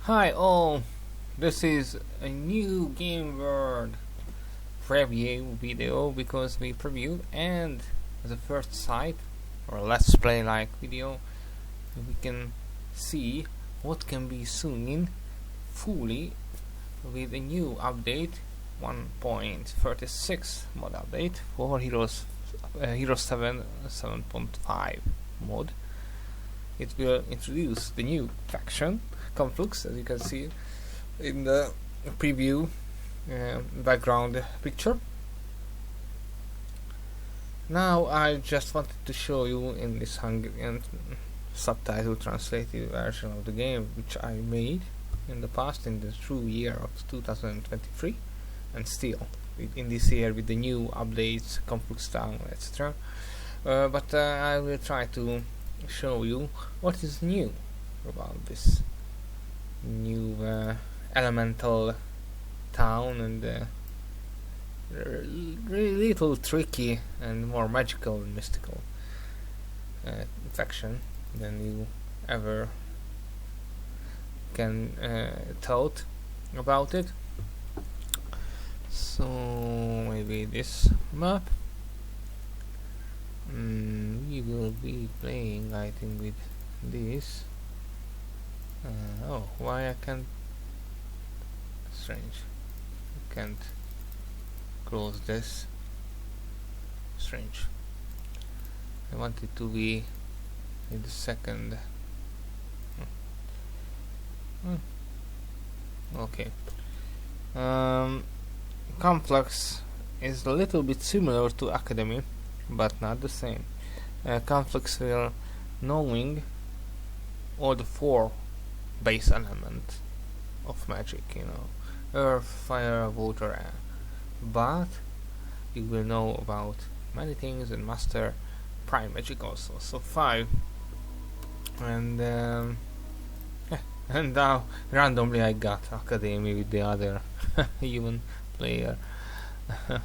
Hi all, this is a new GameWorld preview video because we previewed, and as a first sight or let's play like video we can see what can be seen fully with a new update 1.36 mod update for Heroes 7 7.5 mod. It will introduce the new faction Conflux, as you can see in the preview background picture. Now I just wanted to show you in this Hungarian subtitle translated version of the game, which I made in the past, in the true year of 2023, and still in this year with the new updates, Conflux Town, etc. But I will try to show you what is new about this new elemental town and really little tricky and more magical and mystical faction than you ever can thought about it. So maybe this map. We will be playing, I think, with this. Oh, why I can't? Strange. I can't close this. Strange. I want it to be in the second. Okay. Conflux is a little bit similar to Academy, but not the same. Conflux will knowing all the four base elements of magic, earth, fire, water, air. But you will know about many things and master prime magic also. So 5, and and now randomly I got Academy with the other human player.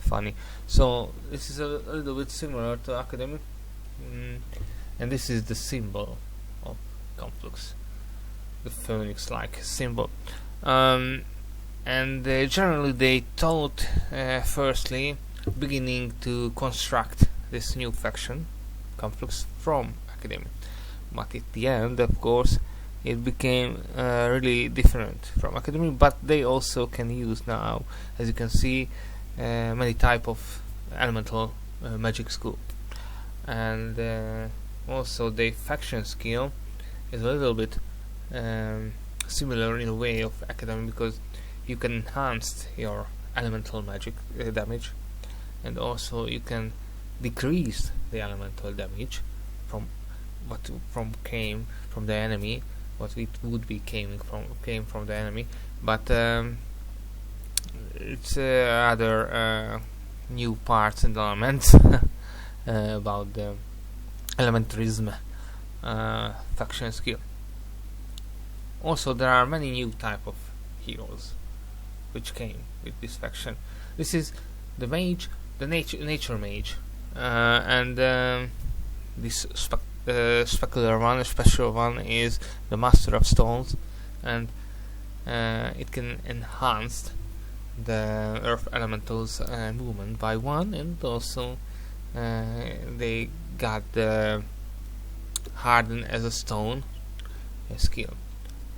Funny. So this is a little bit similar to Academy, and this is the symbol of Conflux, the phoenix-like symbol. And generally they thought firstly beginning to construct this new faction Conflux from Academy, but at the end, of course, it became really different from Academy. But they also can use now, as you can see, many type of elemental magic school, and also the faction skill is a little bit similar in a way of Academy, because you can enhance your elemental magic damage, and also you can decrease the elemental damage from what came from the enemy, what it would be came from the enemy. But it's other new parts and elements about the elementarism faction skill. Also, there are many new type of heroes which came with this faction. This is the mage, the nature mage, and this specular one, a special one, is the master of stones, and it can enhance the earth elementals movement by 1, and also they got the harden as a stone skill,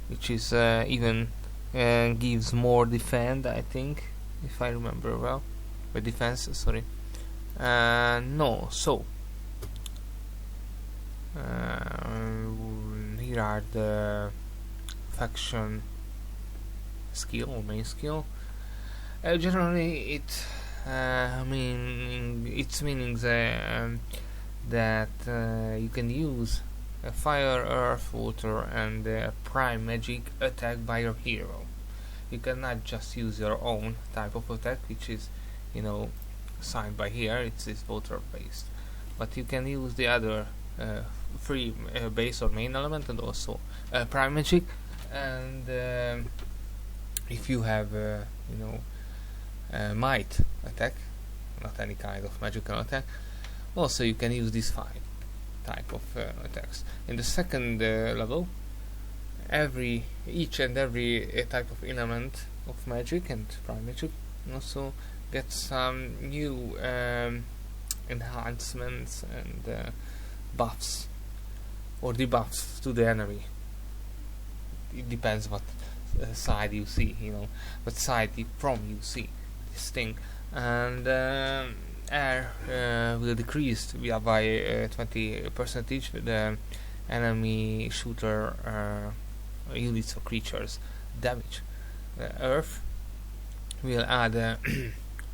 which is even gives more defend, I think, if I remember well. Defense, sorry. No, so here are the faction skill or main skill. Generally, its meanings that you can use fire, earth, water, and prime magic attack by your hero. You cannot just use your own type of attack, which is, assigned by here. It's water based, but you can use the other free base or main element, and also prime magic. And if you have might attack, not any kind of magical attack, also you can use these 5 type of attacks. In the second level, each and every type of element of magic and prime magic also gets some new enhancements and buffs or debuffs to the enemy. It depends what side you see, what side from you see this thing. And air will decrease by 20% with the enemy shooter units or creatures damage. Earth will add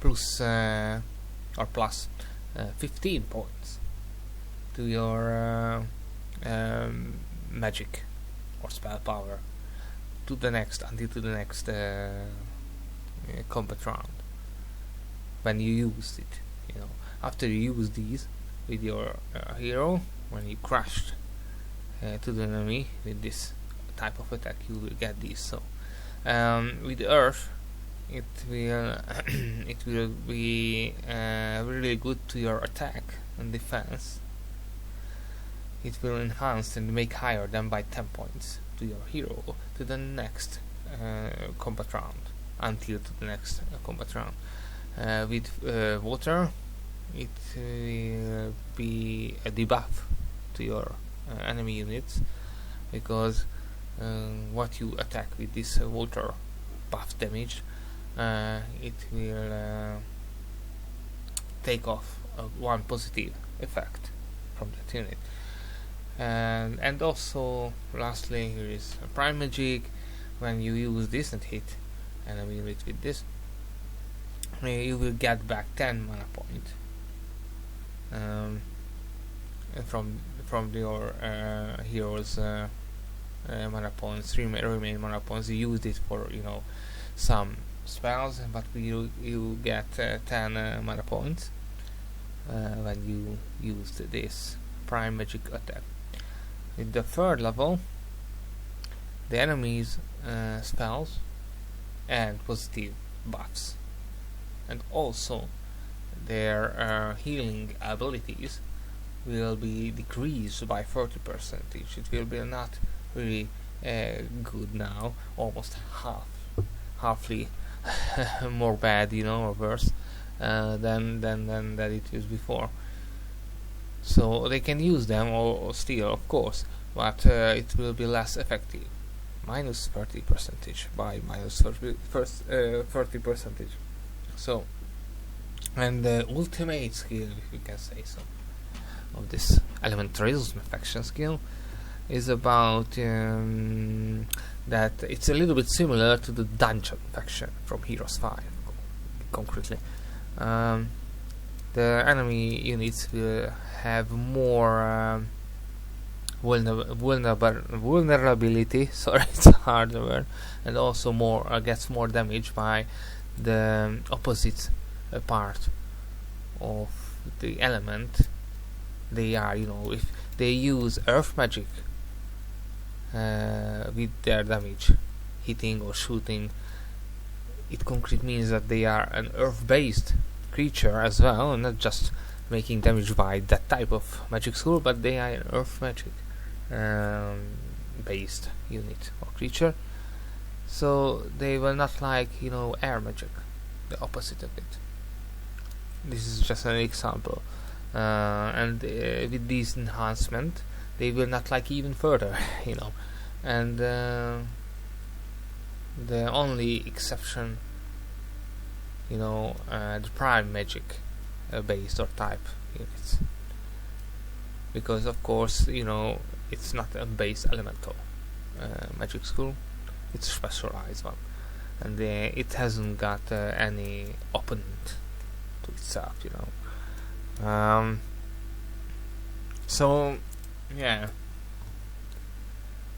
plus 15 points to your magic or spell power until the next combat round when you use it. After you use these with your hero, when you crashed to the enemy with this type of attack, you will get these. So with Earth, it will it will be really good to your attack and defense. It will enhance and make higher than by 10 points to your hero to the next combat round, until to the next combat round. With water, it will be a debuff to your enemy units, because what you attack with this water buff damage, it will take off one positive effect from that unit. And also, lastly, here is a prime magic. When you use this and hit enemy unit with this, you will get back 10 mana points from your hero's mana points, remain mana points. You used it for some spells, but you get 10 mana points when you used this prime magic attack. With the third level, the enemy's spells and positive buffs, and also their healing abilities will be decreased by 30%. It will be not really good now, almost halfly more bad, or worse than it was before. So they can use them or still, of course, but it will be less effective. Minus 30% by minus 30%. So, and the ultimate skill, if you can say so, of this elementarism faction skill is about that it's a little bit similar to the dungeon faction from Heroes 5, concretely. The enemy units will have more vulnerability. Sorry, it's a hard word. And also gets more damage by the opposite part of the element they are. If they use earth magic with their damage, hitting or shooting, it concretely means that they are an earth-based creature as well, and not just making damage by that type of magic skill, but they are an earth magic based unit or creature. So they will not like air magic, the opposite of it. This is just an example, and with this enhancement they will not like even further. And the only exception, the prime magic based or type units, because of course it's not a base elemental magic school, it's a specialized one, and it hasn't got any opponent to itself. So yeah,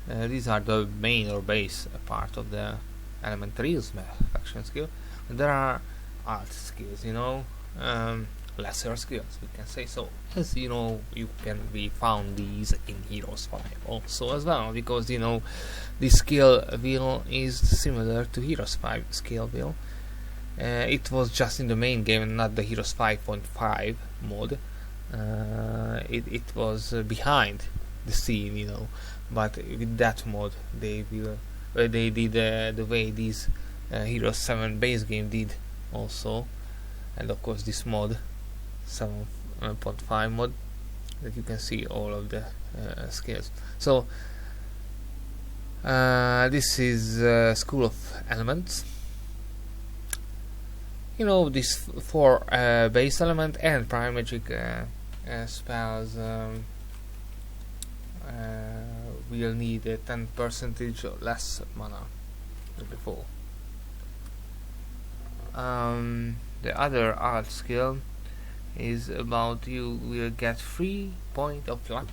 these are the main or base part of the elementarism faction skill. And there are alt skills, lesser skills, we can say so. As you can be found these in Heroes 5 also as well, because the skill wheel is similar to Heroes 5 skill wheel. It was just in the main game and not the Heroes 5.5 mod. It was behind the scene, but with that mod they will they did the way these Heroes 7 base game did also, and of course this mod 7.5 mod, that you can see all of the skills. So this is School of Elements. You know, these 4 base element and prime magic spells will need a 10% less mana than before. The other art skill is about you will get 3 point of luck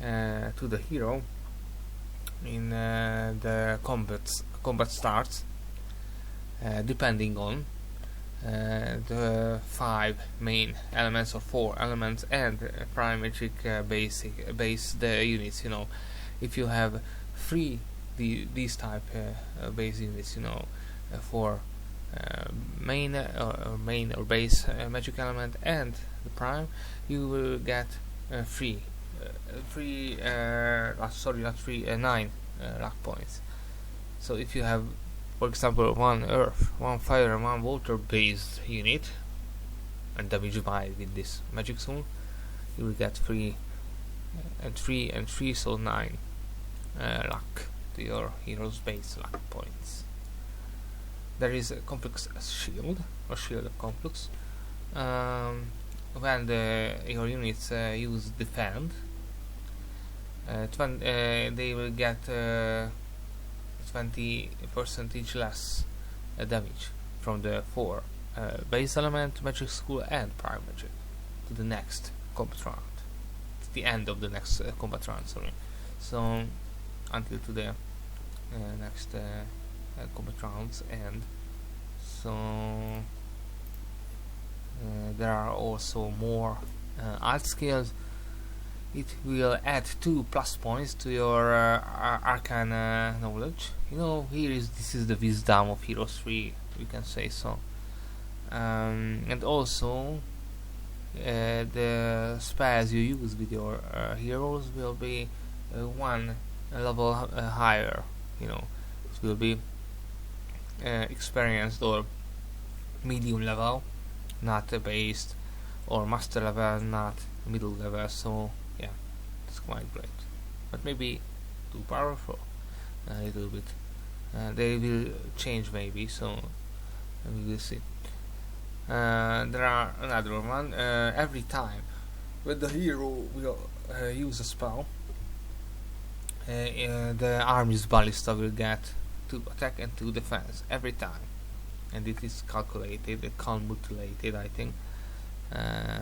to the hero in the combat starts, depending on the 5 main elements or 4 elements and prime magic base the units. You know, if you have 3 these type base units, you know, for main or base magic element and the prime, you will get 9 luck points. So if you have, for example, 1 earth, 1 fire and 1 water based unit and damage by with this magic zone, you will get 3 and 3, so 9 luck to your hero's base luck points. There is a Conflux shield, or shield of Conflux. When your units use defend, they will get 20% less damage from the 4 base element, magic school and prime magic to the next combat round. It's the end of the next combat round, sorry. So until to the next combat rounds end. So there are also more art skills. It will add 2 plus points to your arcana knowledge. You know, this is the wisdom of Heroes 3, you can say so. And also the spells you use with your heroes will be 1 level higher. You know, it will be experienced or medium level, not based, or master level, not middle level. So yeah, it's quite great, but maybe too powerful a little bit. They will change maybe, so we will see. There are another one. Every time when the hero will use a spell, the army's ballista will get 2 attack and 2 defense every time, and it is calculated, calculated, I think,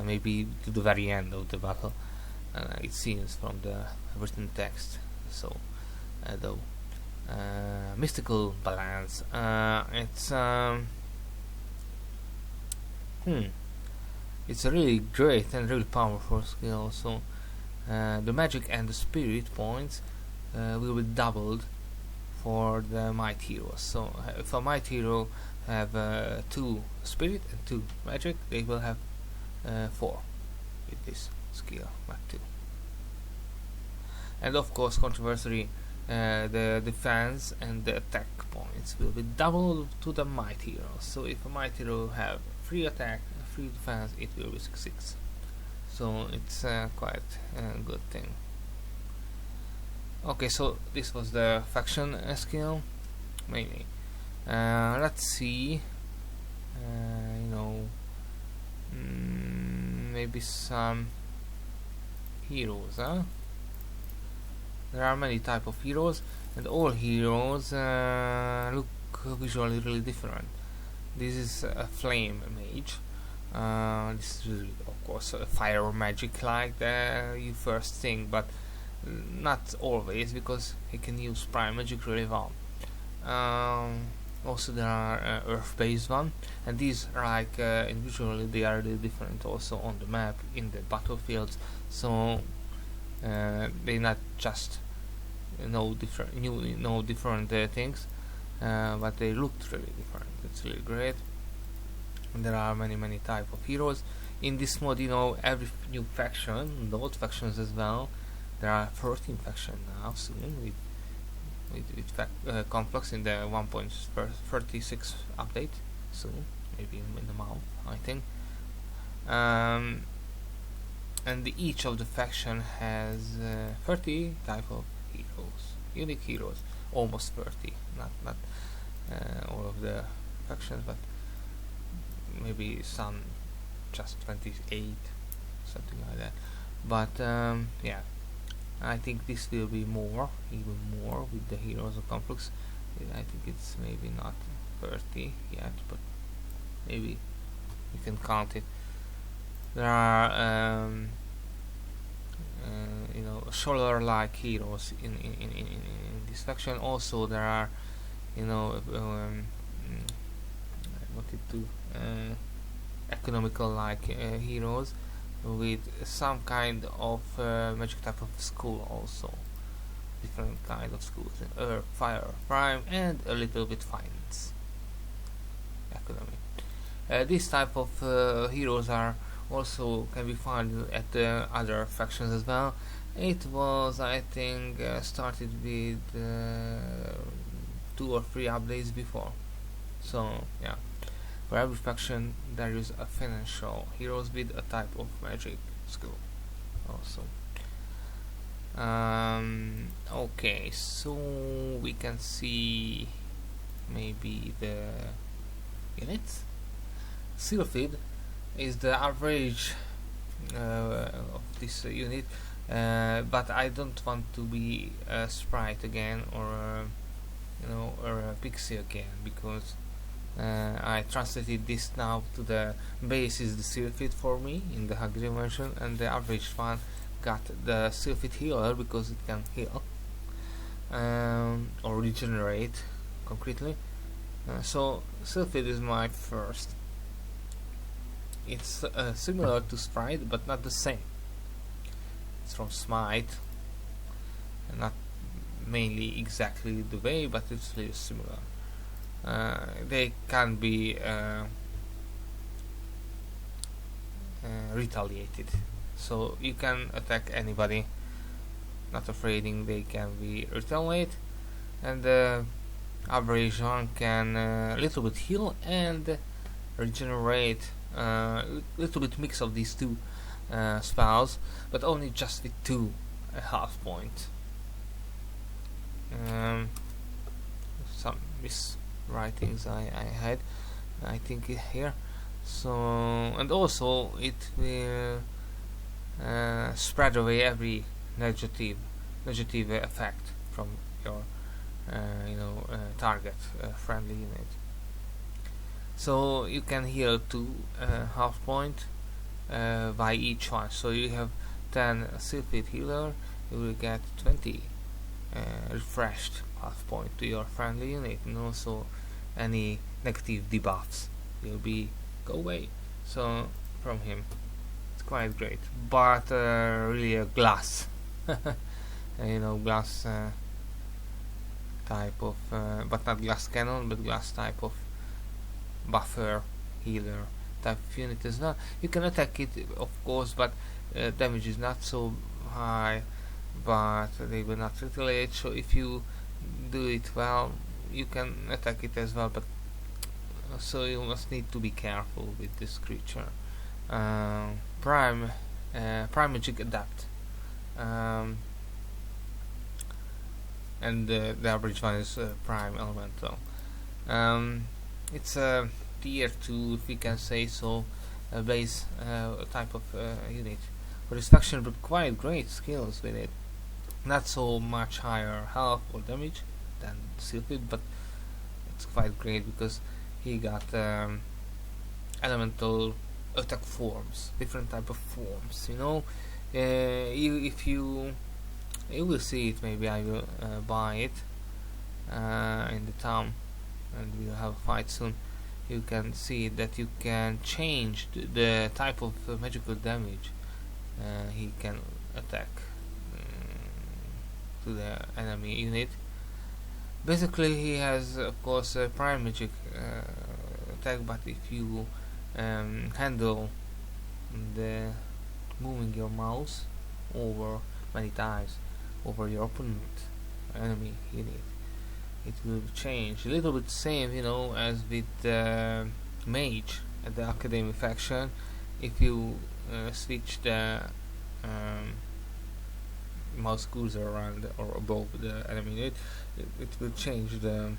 maybe to the very end of the battle. It seems from the written text. So though mystical balance, it's a really great and really powerful skill. So the magic and the spirit points will be doubled for the might heroes. So if a might hero have 2 spirit and 2 magic, they will have 4 with this skill, not 2. And of course, controversially, the defense and the attack points will be doubled to the might hero. So if a might hero have 3 attack and 3 defense, it will be 6. So it's quite a good thing. Okay, so this was the faction skill mainly. Let's see, maybe some heroes, huh? There are many type of heroes, and all heroes look visually really different. This is a flame mage. This is of course a fire magic like you first think, but not always, because he can use prime magic really well. Also there are earth-based one, and these are like individually they are really different also on the map, in the battlefields. So they not just different things, but they looked really different. It's really great. And there are many type of heroes in this mod. Every new faction, the old factions as well, there are 13 factions now soon with Conflux in the 1.36 update soon, maybe in a month, I think. And each of the faction has 30 type of heroes, unique heroes, almost 30, not all of the factions, but maybe some just 28, something like that. But yeah, I think this will be even more with the heroes of Conflux. I think it's maybe not 30 yet, but maybe you can count it. There are shoulder-like heroes in this faction. Also, there are economical-like heroes with some kind of magic type of school. Also, different kind of schools: earth, fire, prime, and a little bit finance, economy. This type of heroes are also can be found at other factions as well. It was, I think, started with 2 or 3 updates before. So yeah, for every faction there is a financial heroes with a type of magic skill also. Okay, so we can see maybe the units. Sylphid is the average of this unit, but I don't want to be a sprite again or a pixie again, because I translated this now to the base is the Sylphid for me in the Hungarian version, and the average one got the Sylphid healer because it can heal or regenerate concretely. So Sylphid is my first. It's similar to Sprite, but not the same. It's from Smite, and not mainly exactly the way, but it's really similar. They can be retaliated, so you can attack anybody, not afraiding they can be retaliate, and the average one can little bit heal and regenerate. Little bit mix of these two spells, but only just with 2 half point. Some miswritings I had, I think, here. So, and also it will spread away every negative effect from your target friendly unit. So you can heal 2 half point by each one. So you have 10 Sylphid healer, you will get 20 refreshed half point to your friendly unit, and also any negative debuffs will go away. So from him, it's quite great. But really a glass, glass type of, but not glass cannon, but glass type of buffer healer type of unit as well. You can attack it, of course, but damage is not so high, but they will not retaliate. So if you do it well, you can attack it as well, but so you must need to be careful with this creature. Prime magic adapt, and the average one is prime elemental. It's a tier 2, if we can say so, base type of unit. For this faction, but quite great skills with it. Not so much higher health or damage than Sylphid, but it's quite great because he got elemental attack forms, different type of forms. If you will see it, maybe I will buy it in the town, and we'll have a fight soon. You can see that you can change the type of magical damage he can attack to the enemy unit. Basically, he has, of course, a prime magic attack, but if you handle the moving your mouse over many times over your opponent enemy unit. It will change a little bit same, as with mage at the academy faction. If you switch the mouse cursor around or above the enemy unit, it will change the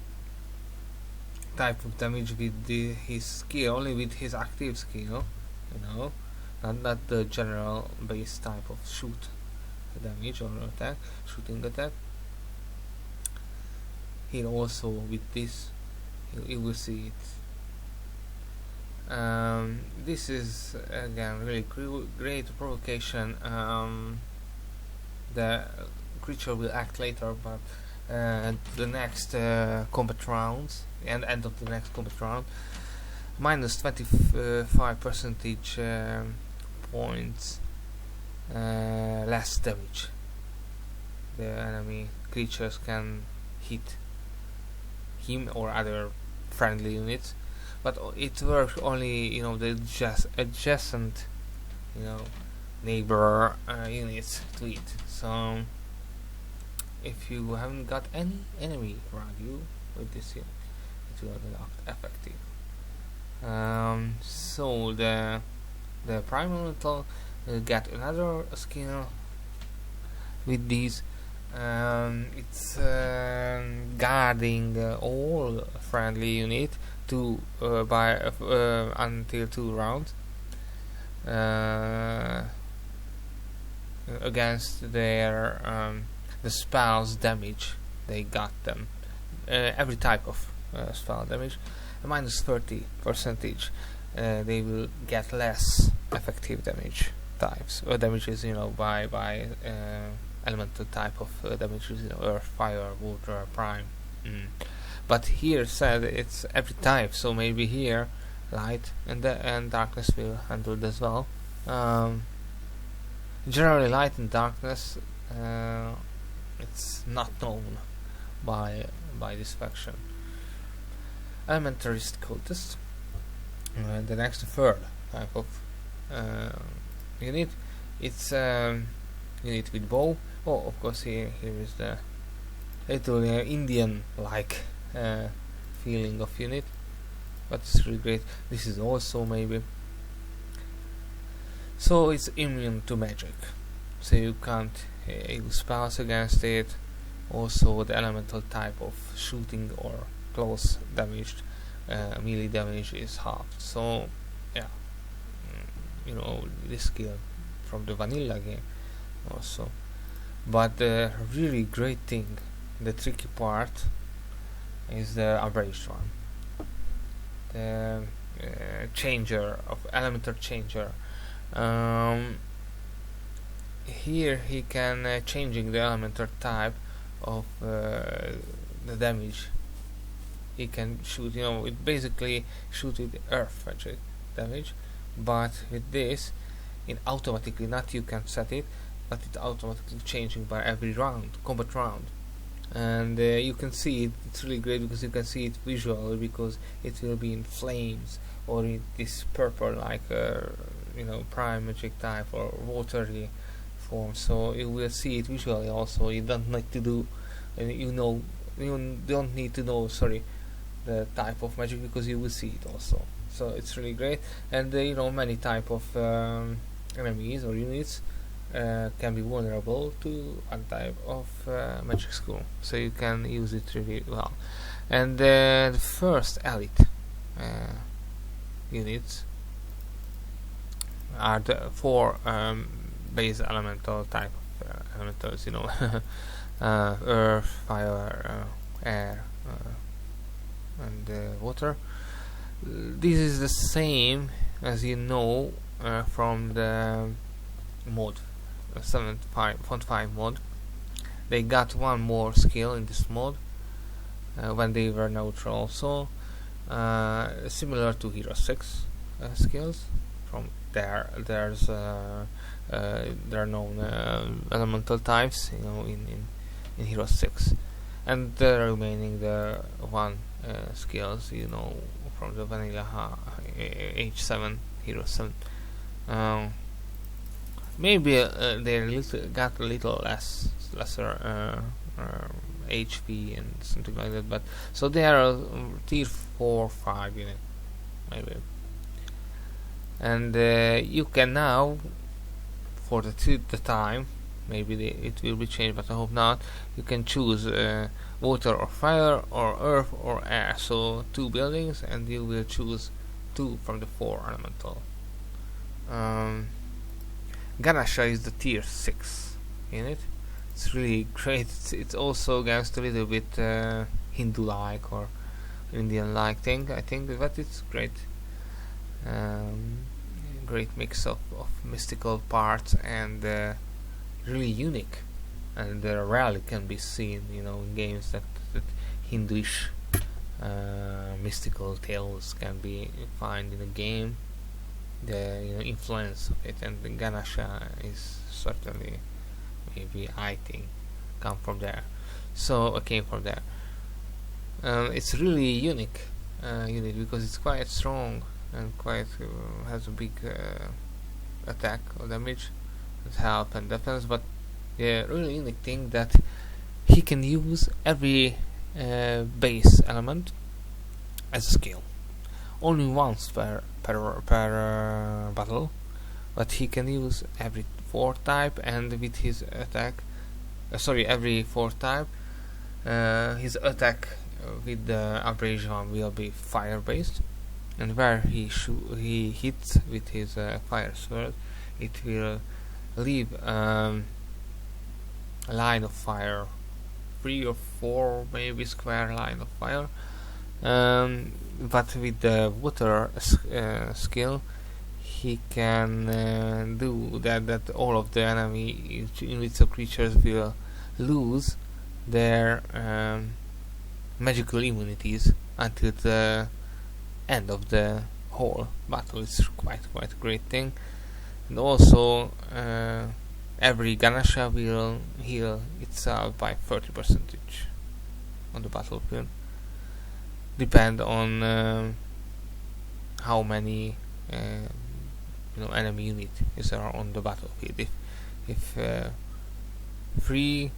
type of damage with his skill, only with his active skill, not the general base type of shoot damage or attack, shooting attack. Here also with this, you will see it. This is again really great provocation. The creature will act later, but the next combat rounds, and end of the next combat round, minus 25 percentage points less damage the enemy creatures can hit him or other friendly units, but it works only the adjacent neighbor units to it. So if you haven't got any enemy around you with this unit, it will not effective. So the prime elemental get another skill with these. It's guarding all friendly unit until 2 rounds against their the spell's damage they got them. Every type of spell damage, minus 30 percentage. They will get less effective damage types or damages, by elemental type of damages, earth, fire, water, prime. But here said it's every type, so maybe here light and darkness will handle it as well. Generally, light and darkness, it's not known by this faction. Elementarist cultist. The next third type of unit. It's unit with bow. Oh, of course, here is the little Indian-like feeling of unit, but it's really great. This is also maybe. So it's immune to magic, so you can't use spells against it. Also, the elemental type of shooting or close damaged melee damage is halved. So yeah, this skill from the vanilla game also. But the really great thing, the tricky part, is the averaged one. The changer of elemental changer. Here he can changing the elemental type of the damage. He can shoot, it basically shoot with earth magic damage, but with this, it automatically, not you can set it, but it automatically changing by every round, combat round. And you can see it, it's really great because you can see it visually, because it will be in flames or in this purple like prime magic type or watery form, so you will see it visually also. You don't need to do you don't need to know the type of magic, because you will see it also. So it's really great. And many type of enemies or units can be vulnerable to one type of magic skill, so you can use it really well. And the first elite units are the 4 base elemental type of elementals, earth, fire, air, and water. This is the same as from the mod 7.5 mod. They got one more skill in this mod when they were neutral also, similar to Hero 6 skills. From there's there are known elemental types in Hero 6, and the remaining the one skills from the vanilla H7 Hero 7. maybe got a little lesser HP and something like that, but so they are tier 4 5 unit maybe. And you can now, for the time, maybe it will be changed, but I hope not, you can choose water or fire or earth or air, so 2 buildings, and you will choose 2 from the 4 elemental. Ganesha is the tier 6 unit. It's really great. It's also against a little bit Hindu-like or Indian-like thing, I think, but it's great. Great mix of mystical parts and really unique, and rarely can be seen, in games that Hinduish mystical tales can be found in a game. The influence of it, and the Ganesha is certainly, maybe I think, came from there. It's really unique unit because it's quite strong and quite has a big attack or damage and health and defense, but the really unique thing that he can use every base element as a skill, only once per battle, but he can use every 4 type, and with his attack every 4 type his attack with the average one will be fire based, and where he hits with his fire sword, it will leave a line of fire, 3 or 4 maybe square line of fire, but with the water skill he can do that all of the enemy units or creatures will lose their magical immunities until the end of the whole battle. It's quite a great thing. And also every Ganesha will heal itself by 30% on the battlefield. Depend on how many enemy unit is there on the battlefield. If 3,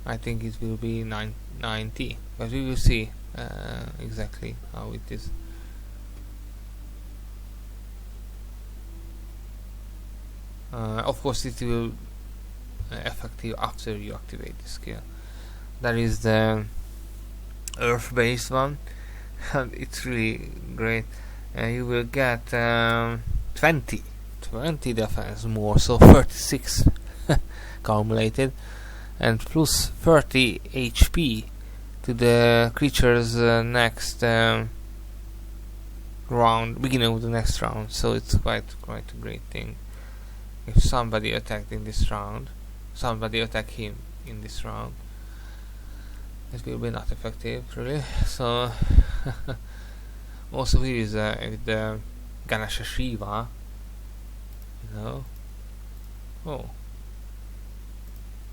I think it will be 90, but we will see exactly how it is. Of course it will effective after you activate the skill. That is the earth based one, and it's really great. You will get 20 defense more, so 36 accumulated, and plus 30 HP to the creature's next round, beginning of the next round. So it's quite a great thing. If somebody attacked in this round, somebody attack him in this round, it will be not effective really. So also here is with the Ganesha Shiva, oh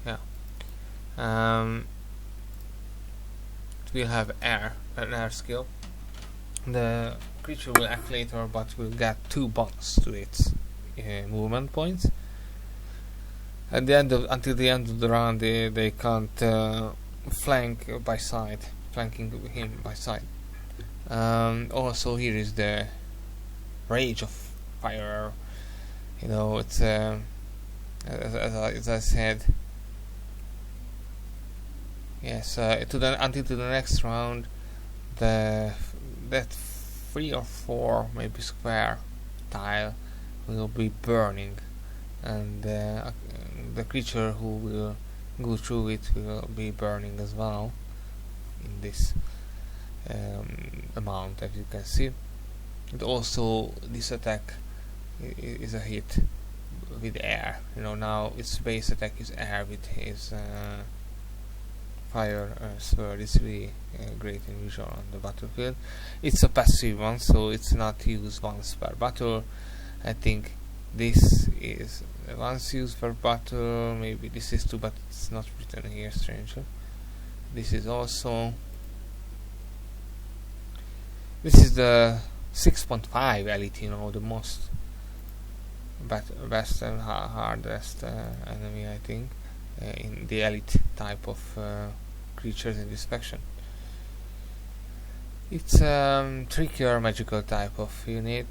yeah, it will have an air skill. The creature will act later, but will get 2 bonus to its movement points. At the end until the end of the round, they can't flanking him by side. Also here is the rage of fire. It's as I said, yes, until the next round, that 3 or 4 maybe square tile will be burning, and the creature who will go through it will be burning as well in this amount, as you can see. And also this attack is a hit with air. Now its base attack is air with his fire sword. It's really great and visual on the battlefield. It's a passive one, so it's not used once per battle. I think this is once used per battle, maybe this is 2, but it's not written here, strangely. This is also, this is the 6.5 elite, the most best and hardest enemy, I think, in the elite type of creatures in this faction. It's trickier magical type of unit.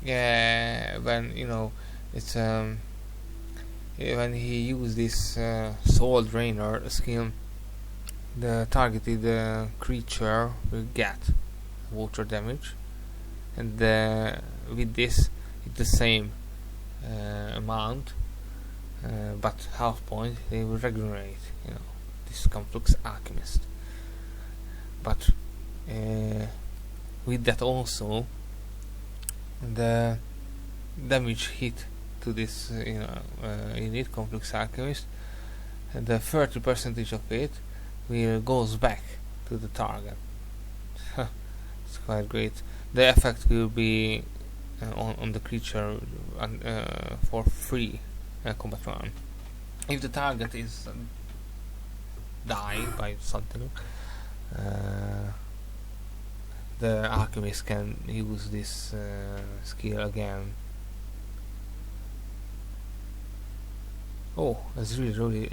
Yeah, when it's when he used this soul drainer skill, the targeted creature will get water damage, and with this it's the same amount, but half point they will regenerate. This Conflux alchemist. But with that also, the damage hit to this unit Conflux alchemist, and the 30% of it will goes back to the target. It's quite great. The effect will be on the creature for free combat round. If the target is die by something, the alchemist can use this skill again. Oh, it's really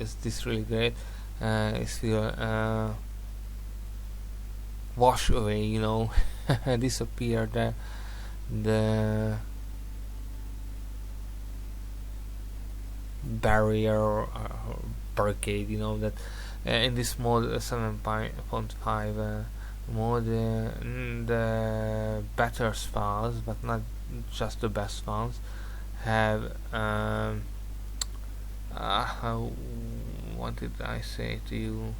great. It will wash away, disappear the barrier or barricade, that in this mod 7.5 mod, the better spells, but not just the best spells, have what did I say to you?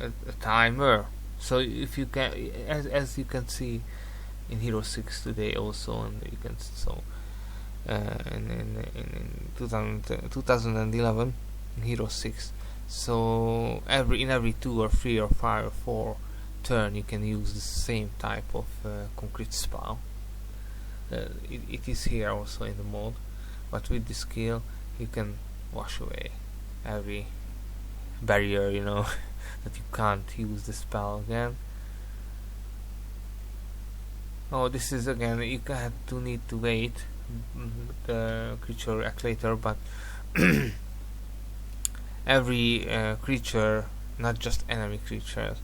A timer. So if you can, as you can see in Hero 6 today also, and you can in 2011 in Hero 6. So in every 2 or 3 or 5 or 4 turn you can use the same type of concrete spell. It is here also in the mod, but with this skill you can wash away every barrier, that you can't use the spell again. Oh, this is again, you need to wait the creature act later, but every creature, not just enemy creatures,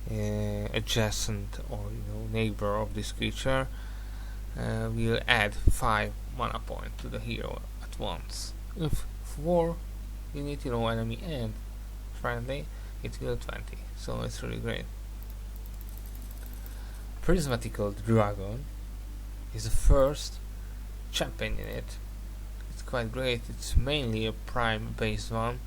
adjacent or neighbor of this creature, will add 5 mana point to the hero at once. If 4 unit, enemy and friendly, it will 20. So it's really great. Prismatical Dragon is the first champion in it. It's quite great. It's mainly a prime based one.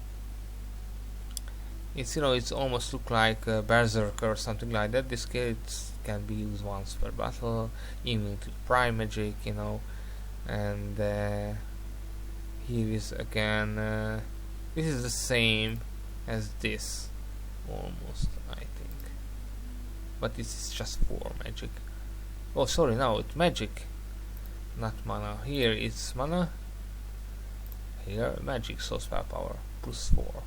It's it's almost look like a berserker or something like that. This skill can be used once per battle, immune to prime magic, and here is again this is the same as this almost, I think, but this is just 4 magic. Oh, sorry, no, it's magic, not mana. Here it's mana, here magic, so spell power +4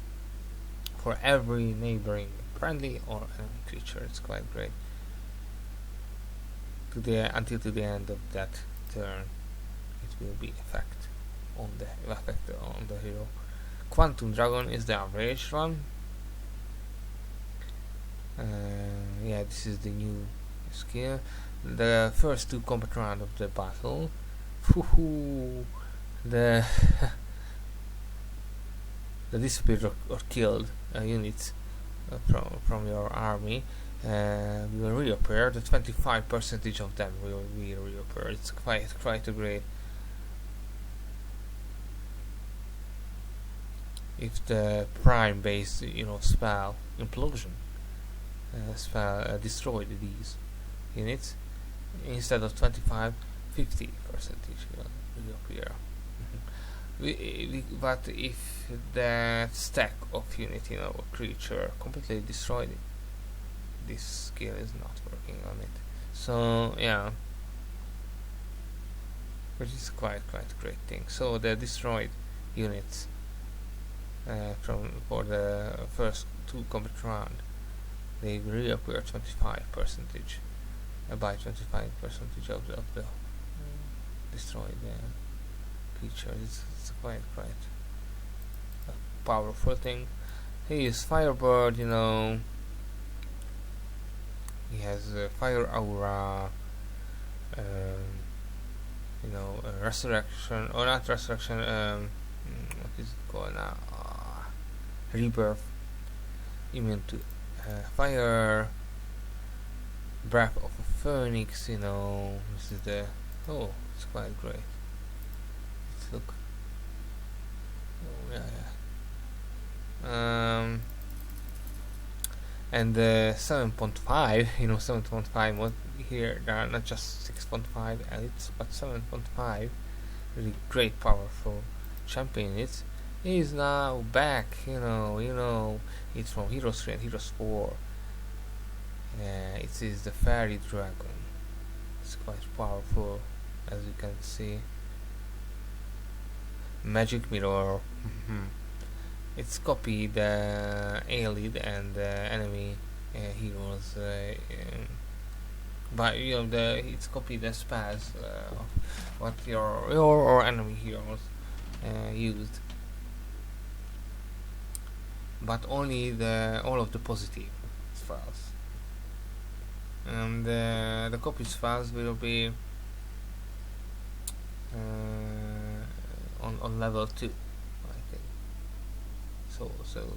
for every neighboring friendly or enemy creature. It's quite great. Until to the end of that turn, it will be effect on the hero. Quantum Dragon is the average one. Yeah, this is the new skill. The first 2 combat round of the battle, the disappeared or killed units from your army will reappear. The 25% of them will reappear. It's quite a great. If the prime based spell implosion spell destroyed these units, instead of 25, 50% will reappear. But if the stack of unit, a creature completely destroyed it, this skill is not working on it. So yeah, which is quite a great thing. So the destroyed units for the first 2 combat round, they reappear 25%. by 25% of the destroyed creatures. It's quite a powerful thing. He is Firebird, you know. He has fire aura, you know, resurrection, or not resurrection, what is it called now? Rebirth, immune to fire, breath of a phoenix, you know. This is the, oh, it's quite great. Let's look. Oh, yeah. And 7.5, you know, 7.5 mod here, there are not just 6.5 elites, but 7.5 really great, powerful champion. He is now back, you know, it's from Heroes 3 and Heroes 4. It is the Fairy Dragon. It's quite powerful, as you can see. Magic Mirror. It's copied allied and enemy heroes, but you know it's copied the spells of what your enemy heroes used, but only all of the positive spells, and the copy spells will be on level 2. So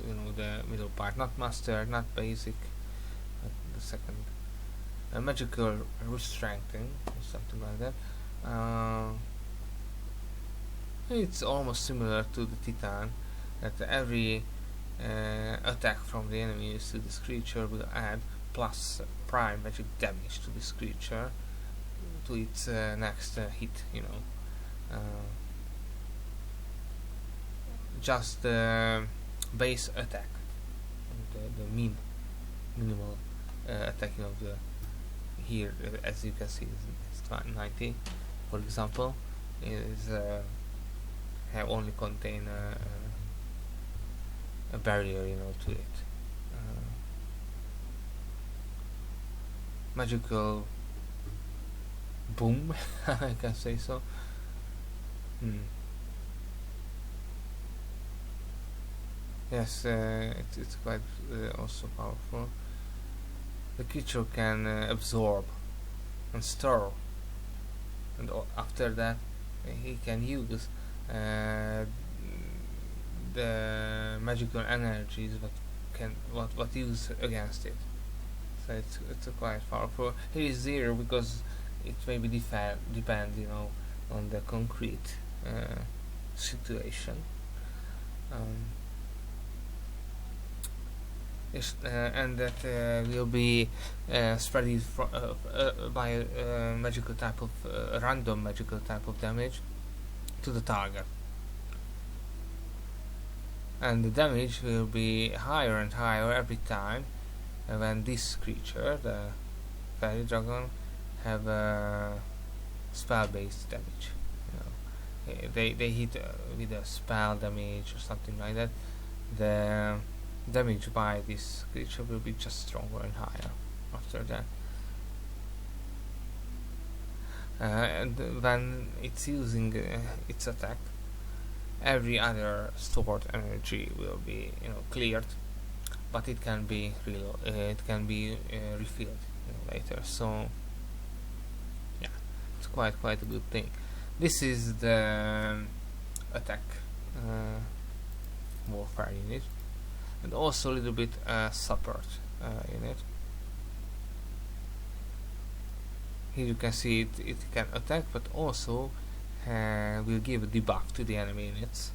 you know, the middle part, not master, not basic, but the second, magical restrengthening or something like that. It's almost similar to the Titan, that every attack from the enemies to this creature will add plus prime magic damage to this creature to its next hit. You know, just base attack, the minimal attacking of the here, as you can see, is 90, for example, is have only contain a barrier, you know, to it. Magical boom, I can say so. Yes, it's quite also powerful. The creature can absorb and store, and after that he can use the magical energies what use against it. So it's quite powerful. He is there because it maybe depend, you know, on the concrete situation. And that will be spread by a magical type of random magical type of damage to the target, and the damage will be higher and higher every time when this creature, the Fairy Dragon, have spell-based damage. You know, they hit with a spell damage or something like that. The damage by this creature will be just stronger and higher after that. And when it's using its attack, every other stored energy will be, you know, cleared, but it can be refilled, you know, later. So yeah, it's quite a good thing. This is the attack warfare unit, and also a little bit support unit. Here you can see it can attack, but also will give a debuff to the enemy units,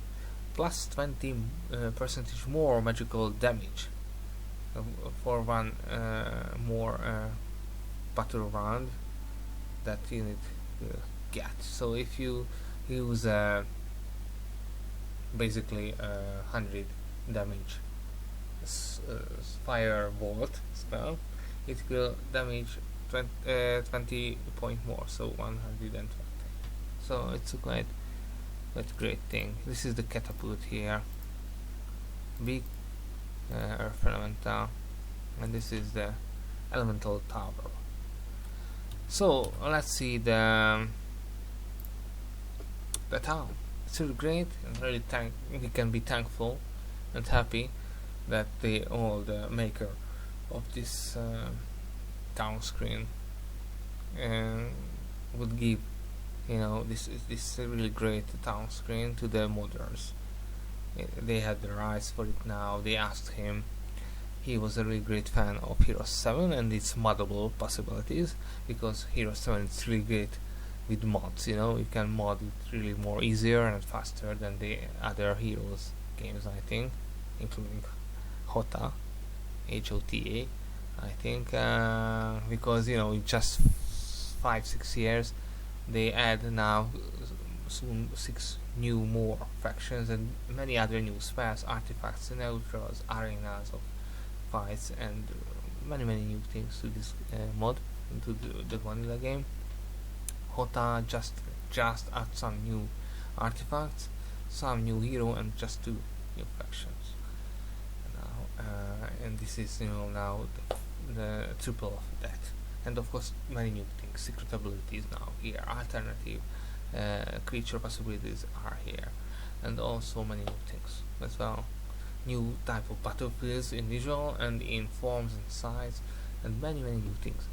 plus 20% more magical damage for one more battle round that unit will get. So if you use basically 100 damage fire bolt spell, it will damage 20 point more, so 120. So it's a quite great thing. This is the catapult here, big earth elemental, and this is the elemental tower. So let's see the town. It's really great, and really we can be thankful and happy that the maker of this town screen would give this really great town screen to the modders. They had the rights for it now. They asked him. He was a really great fan of Heroes 7 and its moddable possibilities, because Heroes 7 is really great with mods. You can mod it really more easier and faster than the other Heroes games, I think, including HOTA, HOTA, I think, because in just 5-6 years they add now soon 6 more factions and many other new spells, artifacts, neutros, arenas of fights, and many new things to this mod, into the vanilla game. HOTA just add some new artifacts, some new hero, and just 2 new factions. Now, and this is now the triple of that. And of course many new things, secret abilities now here, alternative creature possibilities are here, and also many new things as well. New type of battlefields in visual and in forms and size, and many new things.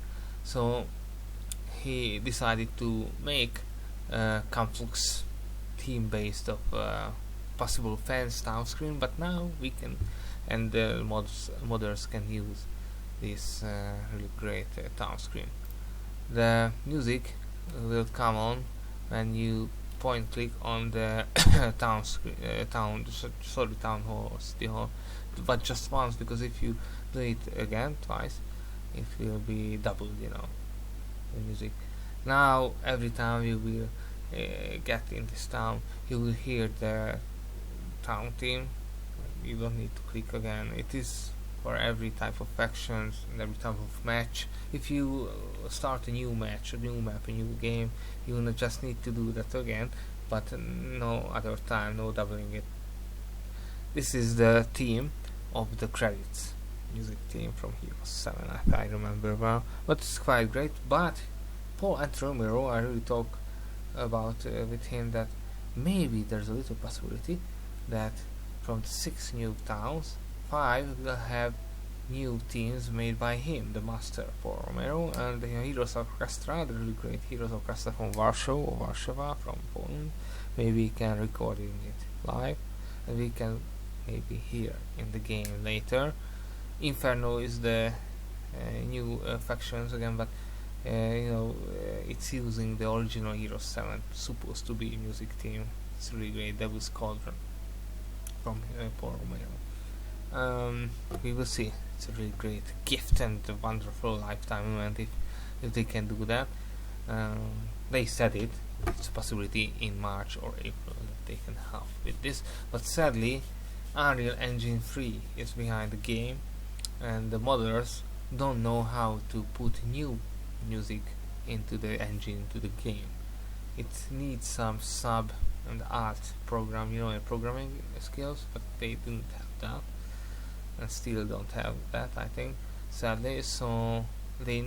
So he decided to make Conflux theme based of possible fans town screen, but now we can, and the modders can use this really great town screen. The music will come on when you point click on the town hall, city hall, but just once, because if you play it again twice, it will be doubled, the music. Now every time you will get in this town, you will hear the town theme. You don't need to click again. It is for every type of factions and every type of match. If you start a new match, a new map, a new game, you will just need to do that again, but no other time, no doubling it. This is the theme of the credits, music theme from Heroes 7, if I remember well, but it's quite great. But Paul and Romero, I really talk about with him that maybe there's a little possibility that from the 6 new towns, 5 will have new teams made by him, the master Paul Romero, and the Heroes Orchestra, the really great Heroes Orchestra from Warsaw, from Poland. Maybe we can record it live, and we can maybe hear in the game later. Inferno is the new factions again, but it's using the original Heroes 7, supposed to be music theme. It's really great. Devil's Cauldron from Paul Romero. We will see. It's a really great gift and a wonderful lifetime event if they can do that. They said it's a possibility in March or April that they can help with this, but sadly Unreal Engine 3 is behind the game, and the modders don't know how to put new music into the engine, to the game. It needs some sub and art program, and programming skills, but they didn't have that, and still don't have that, I think, sadly. So they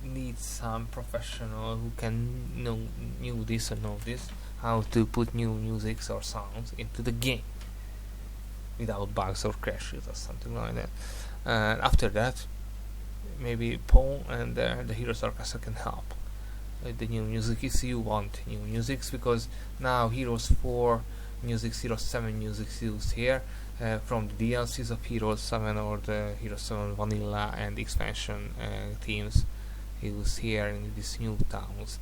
need some professional who can know this, how to put new musics or sounds into the game without bugs or crashes or something like that. And after that, maybe Paul and the Heroes Orchestra can help with the new music if you want new musics, because now Heroes 4 music, Heroes 7 music used here from the DLCs of Heroes 7 or the Heroes 7 vanilla and expansion themes used here in these new towns.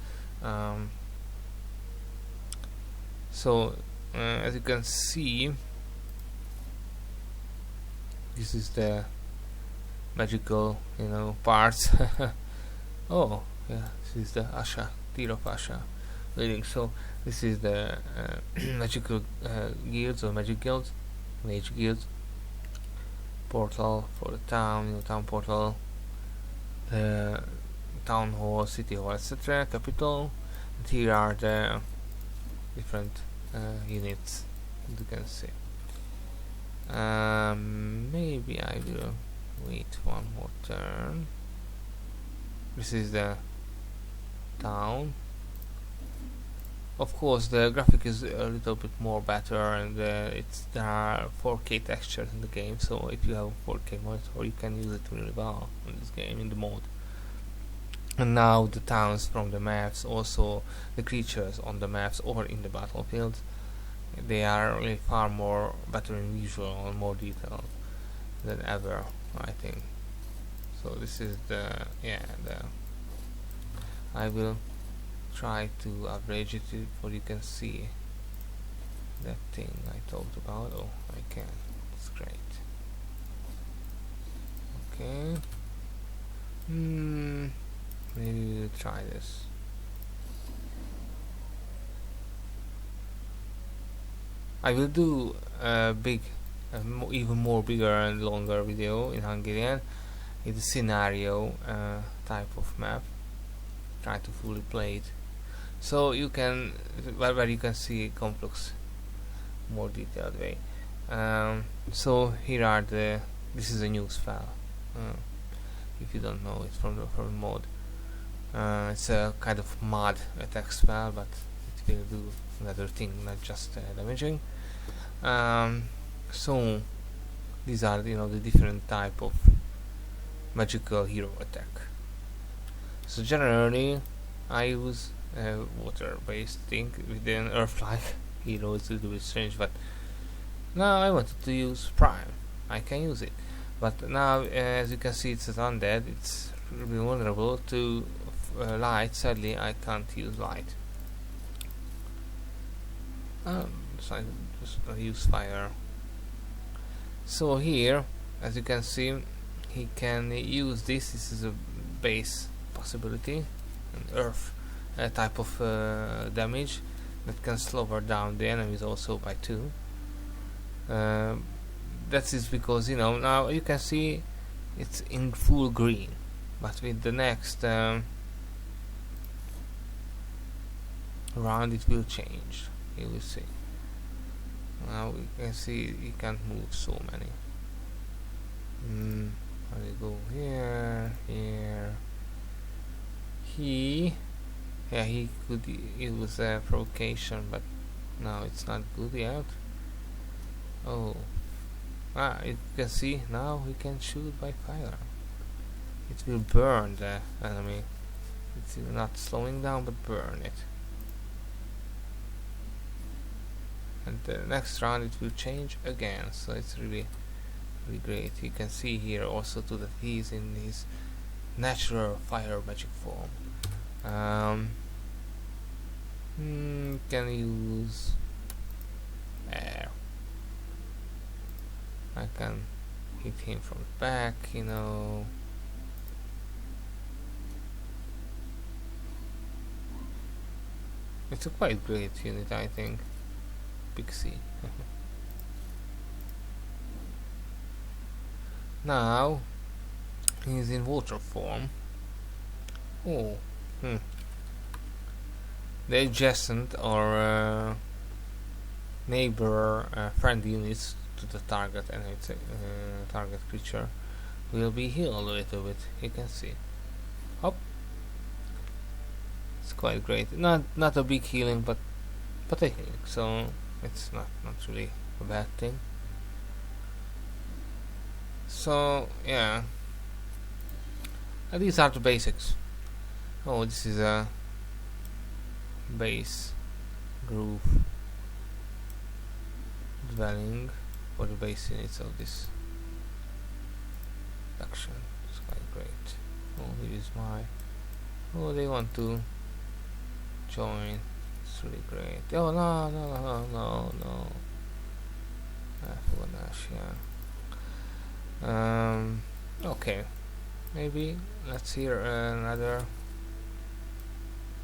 So as you can see, this is the magical parts. Oh yeah, this is the Asha, Tear of Asha building. So this is the magical guilds or magic guilds, mage guilds. Portal for the town, town portal, the town hall, city hall, etc. Capital. And here are the different units, as you can see. Maybe I will wait one more turn. This is the town. Of course, the graphic is a little bit more better, and there are 4K textures in the game. So if you have a 4K monitor, you can use it really well in this game in the mode. And now the towns from the maps, also the creatures on the maps or in the battlefield, they are really far more better in visual and more detailed than ever, I think. So this is the I will try to average it so you can see that thing I talked about. Oh, I can. It's great. Okay. Maybe we'll try this. I will do a big, even more bigger and longer video in Hungarian. It's a scenario type of map. Try to fully play it, so you can where you can see Conflux more detailed way. So here are this is a news file. If you don't know, it's from the mode. It's a kind of mod, a text file, but it will do another thing, not just damaging. So these are the different type of magical hero attack. So generally I use water-based thing with an earth-like hero. It's a little bit strange, but now I wanted to use Prime. I can use it, but now as you can see, it's undead. It's really vulnerable to light. Sadly, I can't use light. So I just use fire. So here, as you can see, he can use this. This is a base possibility, an earth type of damage that can slow down the enemies also by 2. That is because now you can see it's in full green, but with the next round it will change. You will see. Now you can see you can't move so many. I go here. He could use provocation, but now it's not good yet. Oh, you can see now we can shoot by fire. It will burn the enemy. It's not slowing down, but burn it. And the next round it will change again. So it's really great. You can see here also too that he's in his natural fire magic form. Can use air. I can hit him from the back, It's a quite great unit, I think. Pixie. Now he's in water form. Oh, the adjacent or neighbor friend units to the target and its target creature will be healed a little bit. You can see. Hop. It's quite great. Not a big healing, but a healing. So it's not really a bad thing. So yeah, these are the basics. Oh, this is a base groove dwelling for the base units of this action. It's quite great. Oh, here is they want to join. It's really great. Oh no. Okay, maybe let's hear another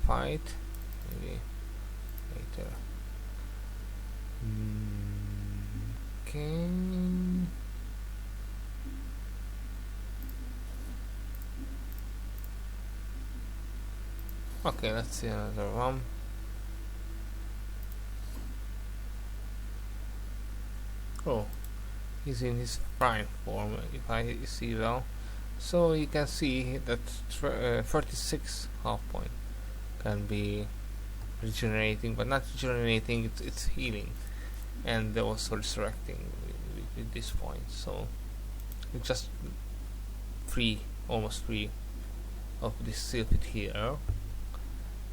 fight maybe later. Okay. Okay, let's see another one. Oh, he's in his prime form, if I see well. So you can see that 36 half point. can be regenerating, but not regenerating, it's healing, and also resurrecting with this point. So it's just almost free of this Sylphid here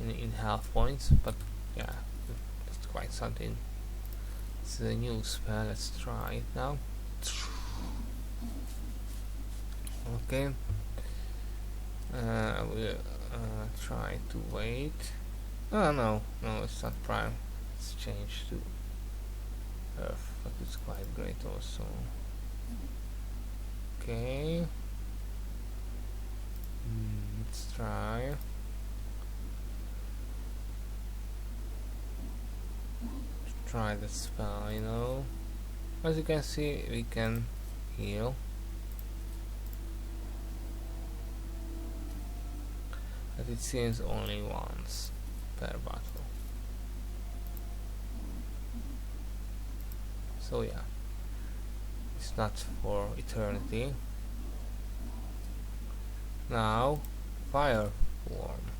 in health points, but yeah, that's quite something. It's a new spell, let's try it now. Okay, I will try to wait. Oh no, it's not prime, it's changed to earth, but it's quite great also. Okay, let's try. Try the spell, you know. As you can see, we can heal. But it seems only once per battle. So yeah, it's not for eternity. Now, fire form.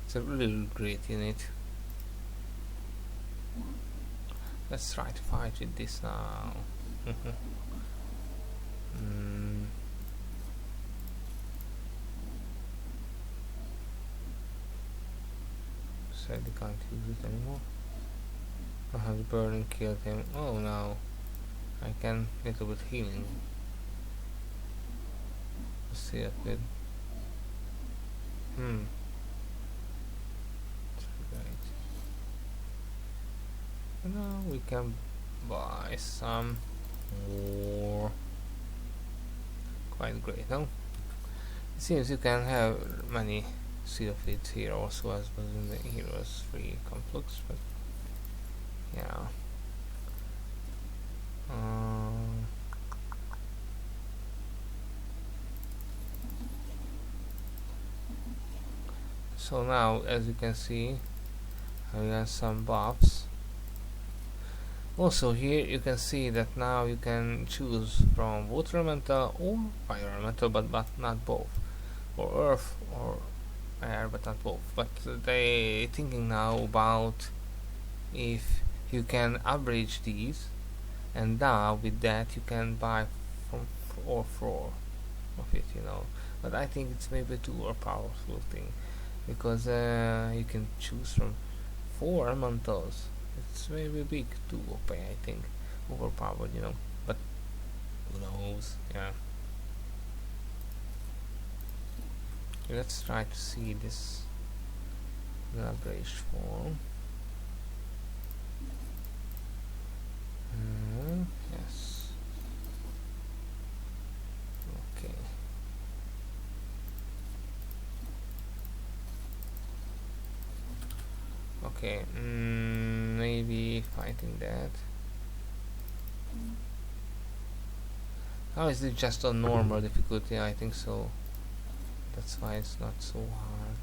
It's a really great unit. Let's try to fight with this now. Sadly can't use it anymore. The burning killed him. Oh no, I can get a bit healing. Let's see that good. Now we can buy some more. Quite great, no? It seems you can have many Sylphids here also, as was in the Heroes 3 Conflux, but yeah. So now, as you can see, we have some buffs. Also here you can see that now you can choose from water elemental or fire elemental, but not both, or earth or air, but not both. But they thinking now about if you can average these, and now with that you can buy from all four of it, you know. But I think it's maybe too powerful thing, because you can choose from 4 elementals. It's maybe big too OP, I think, overpowered, you know, but who knows, yeah. Let's try to see this average form. Yes. Okay. Okay, maybe fighting that. How is it just on normal difficulty? I think so. That's why it's not so hard.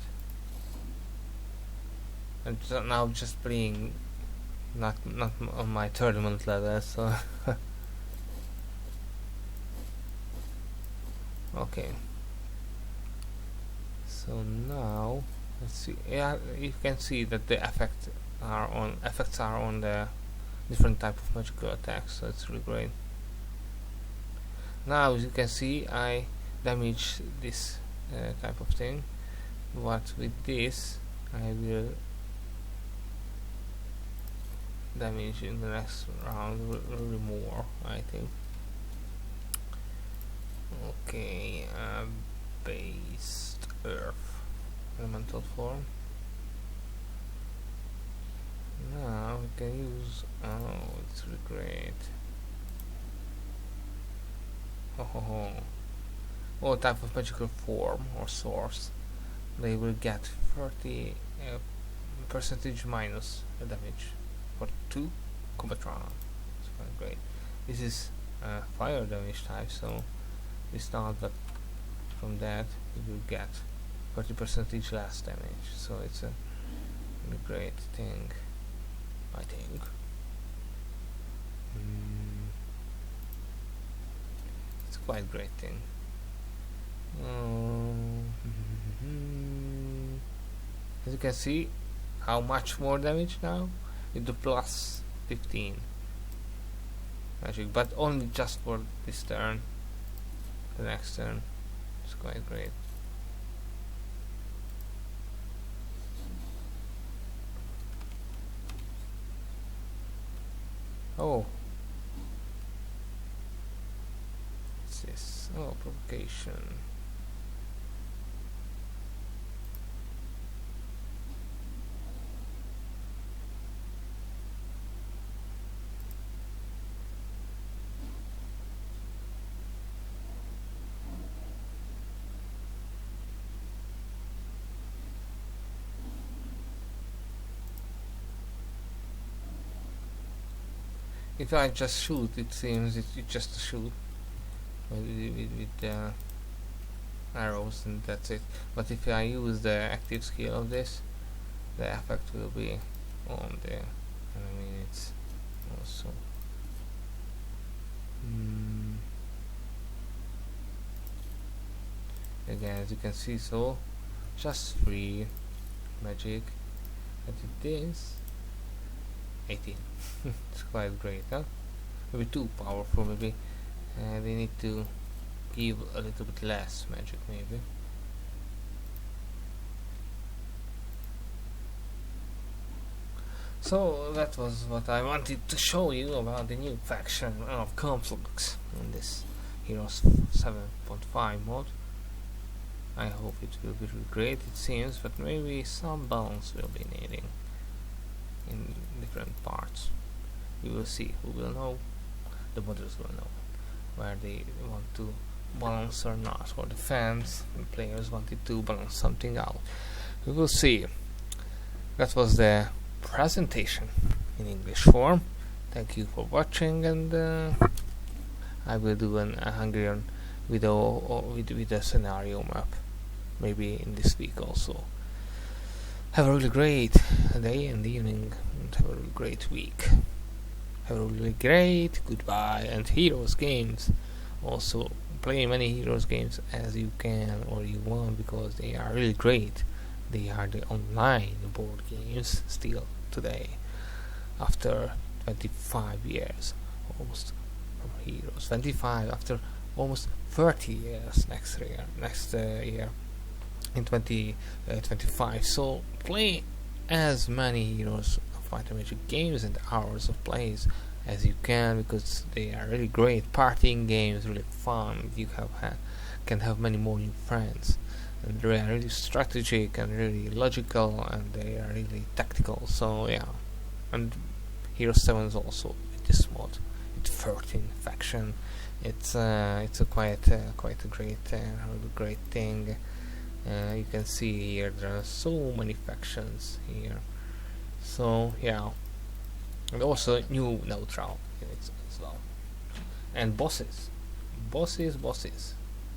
And now just playing not on my tournament level, so okay. So now let's see. Yeah, you can see that the effects are on the different type of magical attacks, so it's really great. Now, as you can see, I damage this type of thing, but with this I will damage in the next round really more, I think. Okay, based earth elemental form. Now we can use, oh, it's really great. All type of magical form or source, they will get 30 percentage minus damage for 2 combat round. It's quite great. This is fire damage type, so it's not, but from that you will get 30 percentage less damage. So it's a really great thing, I think. It's quite great thing. As you can see, how much more damage now with the plus 15 magic, but only just for this turn. The next turn is quite great. Oh, what's this? Oh, provocation. If I just shoot, it seems it's just a shoot with arrows, and that's it. But if I use the active skill of this, the effect will be on the enemies also. Again, as you can see, so just 3 magic. I did this 18. It's quite great, huh? Maybe too powerful, maybe they need to give a little bit less magic, maybe. So that was what I wanted to show you about the new faction of Conflux in this Heroes 7.5 mod. I hope it will be really great, it seems, but maybe some balance will be needing in different parts. We will see. Who will know? The modders will know where they want to balance or not, or the fans and players wanted to balance something out. We will see. That was the presentation in English form. Thank you for watching, and I will do a Hungarian video with a scenario map maybe in this week also. Have a really great day and evening, and have a really great week. Have a really great goodbye, and Heroes games. Also play many Heroes games as you can or you want, because they are really great. They are the online board games still today, after 25 years almost from Heroes. 25 after almost 30 years next year in 2025. So play as many Heroes of Might and Magic games and hours of plays as you can, because they are really great partying games, really fun. You can have many more new friends, and they are really strategic and really logical, and they are really tactical. So yeah, and Heroes 7 is also with this mod. It's 13 faction. It's a quite a great thing. You can see here there are so many factions here. So yeah, and also new neutral units as well, and bosses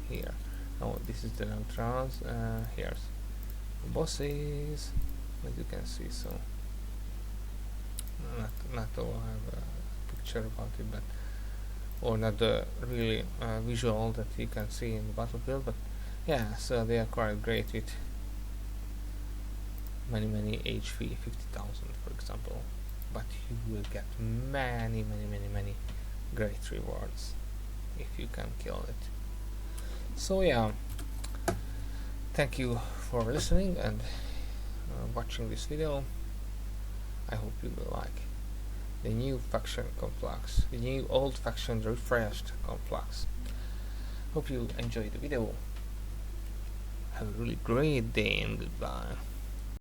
here. Oh, this is the neutrals. Here's the bosses, as you can see. So not all have a picture about it, but or not the really visual that you can see in the battlefield, but yeah, so they are quite great with many HP, 50,000 for example, but you will get many great rewards if you can kill it. So yeah, thank you for listening and watching this video. I hope you will like the new faction Conflux, the new old faction refreshed Conflux. Hope you enjoyed the video. Have a really great day and goodbye.